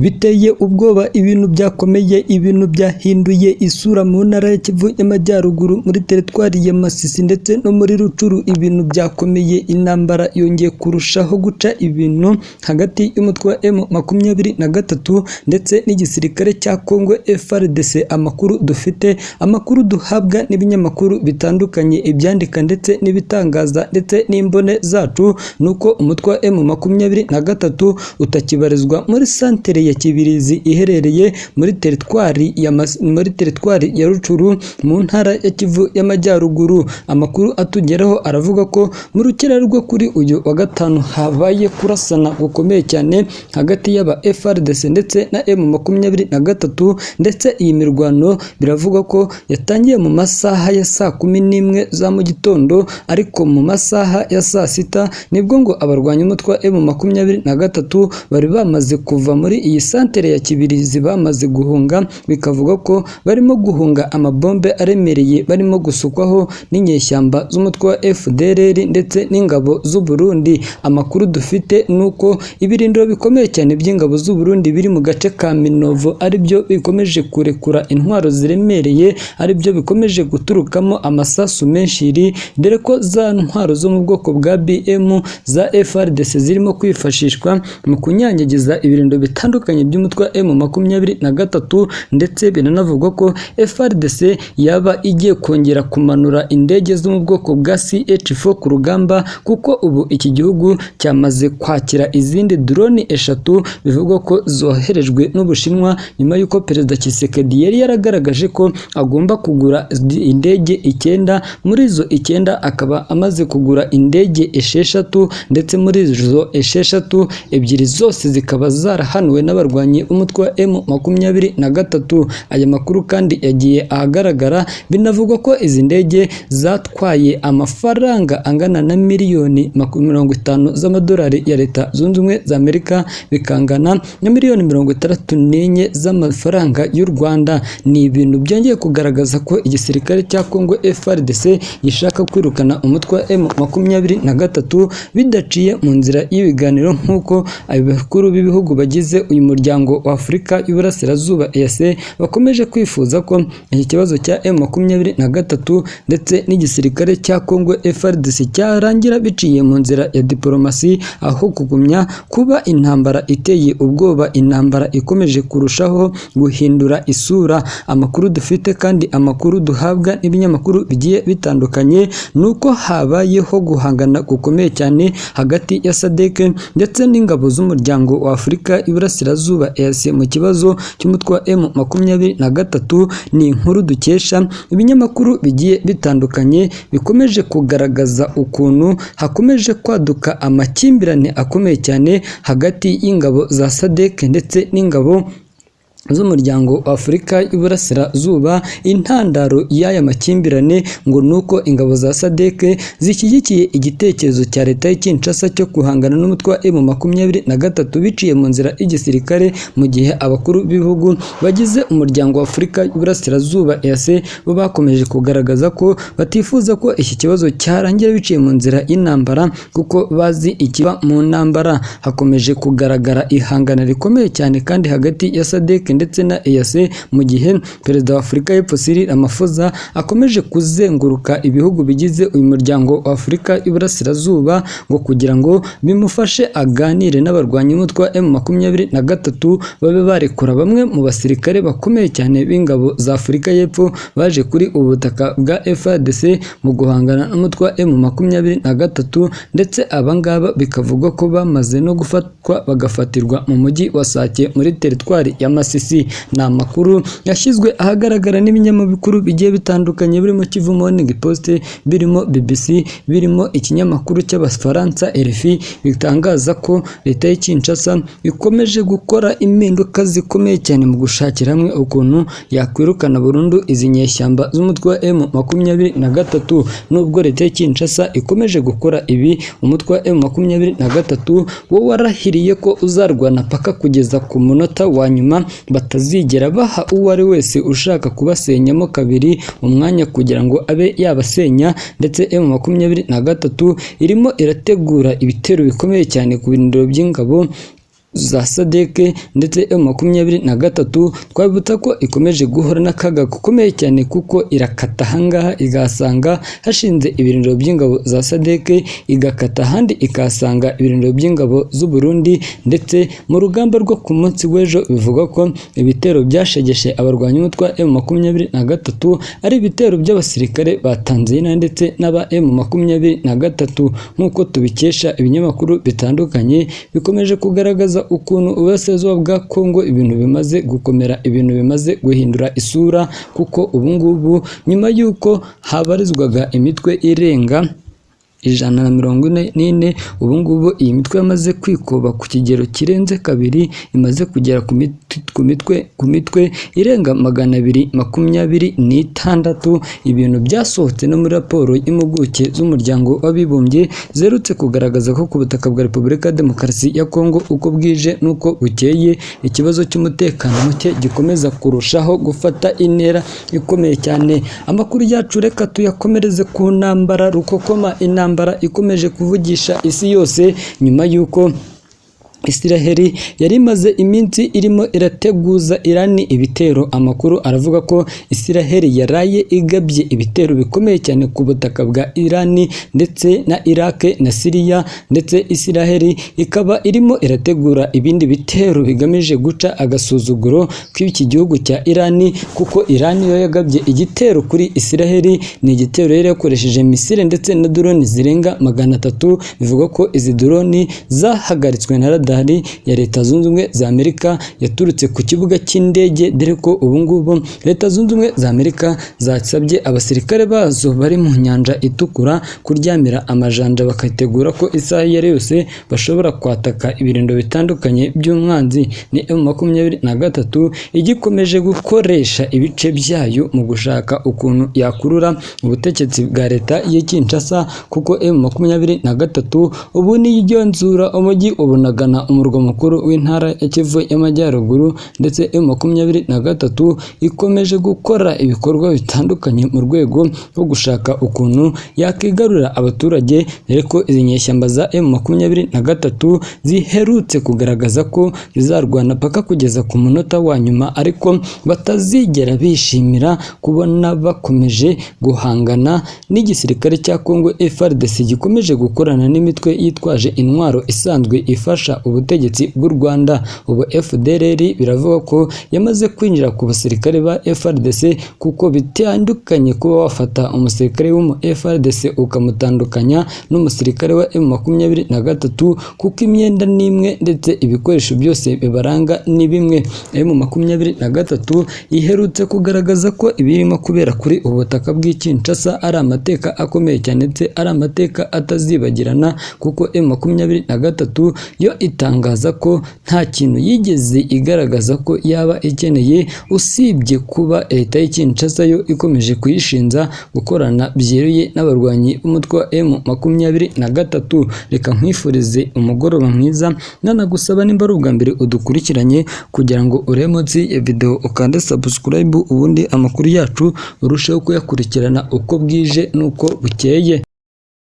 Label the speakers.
Speaker 1: biteye ubwoba, ibintu byakomeye, ibintu byahinduye isura mu ntara ya Kivu y'Amajyaruguru muri teritwari ya Masisi ndetse no muri Rucuru. Ibintu byakomeye, intambara yongeye kurushaho guca ibintu hagati y'umutwe wa M23 ndetse n'igisirikare cya Congo FARDC. Amakuru duhabwa n'ibinyamakuru bitandukanye, ibyandika ndetse n'ibitangaza ndetse n'imbone zacu, nuko umutwe wa M23 utakibarizwa muri santere ya Kibirizi iherereye muri teritwari ya Rucuru mu ntara ya Kivu y'Amajyaruguru. Amakuru atugeraho aravuga ko mu rukera rwo kuri uyu wa gatanu habaye kurasana gukomeye cyane hagati y'aba FARDC ndetse na M23, ndetse iyi mirwano biravuga ko yatangiye mu masaha ya saa 11 za mu gitondo, ariko mu masaha ya saa sita nibwo ngo abarwanya umutwe wa M23 bari bamaze kuva muri iyi santere ya Kibirizi, bamaze guhunga. Bikavuga ko barimo guhunga amabombe aremereye barimo gusukwaho n'inyeshyamba z'umutwe wa FDLR ndetse n'ingabo z'u Burundi. Amakuru dufite nuko ibirindiro bikomeye cyane by'ingabo z'u Burundi biri mu gace ka Minovo ari byo bikomeje kurekura intwaro ziremereye, ari byo bikomeje guturukamo amasasu menshi, dore ko za ntwaro zo mu bwoko bwa BM za FARDC zirimo kwifashishwa mu kunyanyagiza ibirindiro bitandukanye by'umutwe wa M23, ndetse binanavugwa ko FARDC yaba igiye kongera kumanura indege zo mu bwoko bwa CH4 ku rugamba, kuko ubu iki gihugu cyamaze kwakira izindi drone 3 bivugwa ko zoherejwe n'Ubushinwa, nyuma y'uko Perezida Tshisekedi yari yaragaragaje ko agomba kugura indege 9. Muri izo 9 akaba amaze kugura indege 6, ndetse muri izo 6 ebyiri zose zikaba zarahanuwe n'abarwanyi umutwe wa M23. Aya makuru kandi yagiye ahagaragara, binavugwa ko izi ndege zatwaye amafaranga angana na miliyoni 50 z'amadolari ya Leta Zunze Ubumwe za Amerika, bikangana na miliyoni 64 z'amafaranga y'u Rwanda. Ni ibintu byongeye kugaragaza ko igisirikare cya Congo FARDC gishaka kwirukana umutwe wa M23 bidaciye mu nzira y'ibiganiro, nk'uko abakuru b'ibihugu bagize uyu muryango wa Afurika y'Uburasirazuba EAC bakomeje kwifuza ko iki kibazo cya M23 ndetse n'igisirikare cya Congo FARDC cyarangira biciye mu nzira ya diplomasi, aho kugumya kuba intambara iteye ubwoba, intambara ikomeje kurushaho guhindura isura. Amakuru dufite kandi, amakuru duhabwa n'ibinyamakuru bigiye bitandukanye, nuko habayeho guhangana gukomeye cyane hagati ya SADC ndetse n'ingabo z'umuryango wa Afurika y'Uburasirazuba EAC mu kibazo cy'umutwe wa M23. Ni inkuru dukesha ibinyamakuru bigiye bitandukanye bikomeje kugaragaza ukuntu hakomeje kwaduka amakimbirane akomeye cyane hagati y'ingabo za SADC ndetse n'ingabo z'umuryango wa Afurika y'Uburasirazuba. Intandaro y'aya makimbirane ngo nuko ingabo za SADC zishyigikiye igitekerezo cya leta y'Kinshasa cyo guhangana n'umutwe wa M23 biciye mu nzira y'igisirikare, mu gihe abakuru b'ibihugu bagize umuryango wa Afurika y'Uburasirazuba EAC bo bakomeje kugaragaza ko batifuza ko iki kibazo cyarangira biciye mu nzira y'intambara, kuko bazi ikiba mu ntambara. Hakomeje kugaragara ihangana rikomeye cyane kandi hagati ya SADC ndetse na EAC, mu gihe Perezida wa Afurika y'Epfo Cyril Ramaphosa akomeje kuzenguruka ibihugu bigize uyu muryango wa Afurika y'Uburasirazuba ngo kugira ngo bimufashe aganire n'abarwanyi umutwe wa M23 babe barekura bamwe mu basirikare bakomeye cyane b'ingabo za Afurika y'Epfo baje kuri ubutaka bwa FARDC mu guhangana n'umutwe wa M23, ndetse abangaba bikavugwa ko bamaze no gufatwa bagafatirwa mu mujyi wa Sake muri teritwari ya Masisi. Ni amakuru yashyizwe ahagaragara n'ibinyamakuru bigiye bitandukanye, birimo Kivu Morning Post, birimo BBC, birimo ikinyamakuru cy'Abafaransa RFI, bitangaza ko leta y'Kinshasa ikomeje gukora impinduka zikomeye cyane mu gushakira hamwe ukuntu yakwirukana burundu izi nyeshyamba z'umutwe wa M23. Nubwo leta y'Kinshasa ikomeje gukora ibi, umutwe wa M23 wo warahiriye ko uzarwana paka kugeza ku munota wa nyuma, batazigera baha uwo ari wese ushaka kubasenyamo kabiri umwanya kugira ngo abe yabasenya. Ndetse M23 irimo irategura ibitero bikomeye cyane ku birindiro by'ingabo za SADC ndetse M23 twabibutsa ko ikomeje guhura n'akaga gakomeye cyane kuko irakata ahangaha igasanga hashinze ibirindiro by'ingabo za SADC, igakata ahandi ikasanga ibirindiro by'ingabo z'u Burundi, ndetse mu rugamba rwo ku munsi w'ejo bivuga ko ibitero byashegeshe abarwanya umutwe wa M23 ari ibitero by'abasirikare ba Tanzania ndetse n'aba M23 nk'uko tubikesha ibinyamakuru bitandukanye bikomeje kugaragaza ukuntu uburasirazuba bwa Kongo ibintu bimaze gukomera, ibintu bimaze guhindura isura, kuko ubu ngubu nyuma y'uko habarizwaga imitwe irenga 144, ubu ngubu iyi mitwe yamaze kwikoba ku kigero kirenze kabiri, imaze kugera ku mitwe irenga 226. Ibintu byasohotse no muri raporo y'impuguke z'umuryango w'abibumbye zerutse kugaragaza ko ku butaka bwa Repubulika ya Demokarasi ya Kongo uko bwije n'uko bukeye ikibazo cy'umutekano muke gikomeza kurushaho gufata intera ikomeye cyane. Amakuru yacu reka tuyakomereze ku ntambara rukokoma, intambara ikomeje kuvugisha isi yose nyuma y'uko Isiraheli yari imaze iminsi irimo irateguza Irani ibitero. Amakuru aravuga ko Isiraheli yaraye igabye ibitero bikomeye cyane ku butaka bwa Irani ndetse na Iraq na Syria, ndetse Isiraheli ikaba irimo irategura ibindi bitero bigamije guca agasuzuguro kw'iki gihugu cya Irani, kuko Irani yo yagabye igitero kuri Isiraheli. Ni igitero yari yakoresheje misile ndetse na drone zirenga 300. Bivuga ko izi drone zahagaritswe na radari ya Leta Zunze Ubumwe za Amerika yaturutse ku kibuga cy'indege, dore ko ubu ngubu Leta Zunze Ubumwe za Amerika zasabye abasirikare bazo bari mu nyanja itukura kuryamira amajanja, bakategura ko isaha yari yose bashobora kwataka ibirindo bitandukanye by'umwanzi. Ni M23 igikomeje gukoresha ibice byayo mu gushaka ukuntu yakurura ubutegetsi bwa leta ya Kinshasa, kuko M23 ubu ni igenzura umujyi ubunagana umurwa mukuru w'intara ya Kivu y'Amajyaruguru, ndetse M23 ikomeje gukora ibikorwa bitandukanye mu rwego rwo gushaka ukuntu yakigarurira abaturage, dore ko izi nyeshyamba za M23 ziherutse kugaragaza ko zizarwana paka kugeza ku munota wa nyuma, ariko batazigera bishimira kubona bakomeje guhangana n'igisirikare cya Kongo FARDC gikomeje gukorana n'imitwe yitwaje intwaro isanzwe ifasha ubutegetsi bw'u Rwanda. Ubu FDLR biravuga ko yamaze kwinjira ku basirikare ba FARDC, kuko bitandukanye kuba wafata umusirikare wo mu FARDC ukamutandukanya n'umusirikare wa M23, kuko imyenda n'imwe ndetse ibikoresho byose bibaranga ni bimwe. M23 iherutse kugaragaza ko ibirimo kubera kuri ubutaka bw'Kinshasa ari amateka akomeye cyane ndetse ari amateka atazibagirana, kuko M23 yo itangaza ko nta kintu yigeze igaragaza ko yaba ikeneye usibye kuba leta ya Kinshasa yo ikomeje kuyishinza gukorana byeruye n'abarwanyi b'umutwe wa M23. Reka nkwifurize umugoroba mwiza, nanagusaba nimba ari ubwa mbere udukurikiranye kugira ngo urebe munsi ya video ukande subscribe, ubundi amakuru yacu urusheho kuyakurikirana uko bwije n'uko bukeye.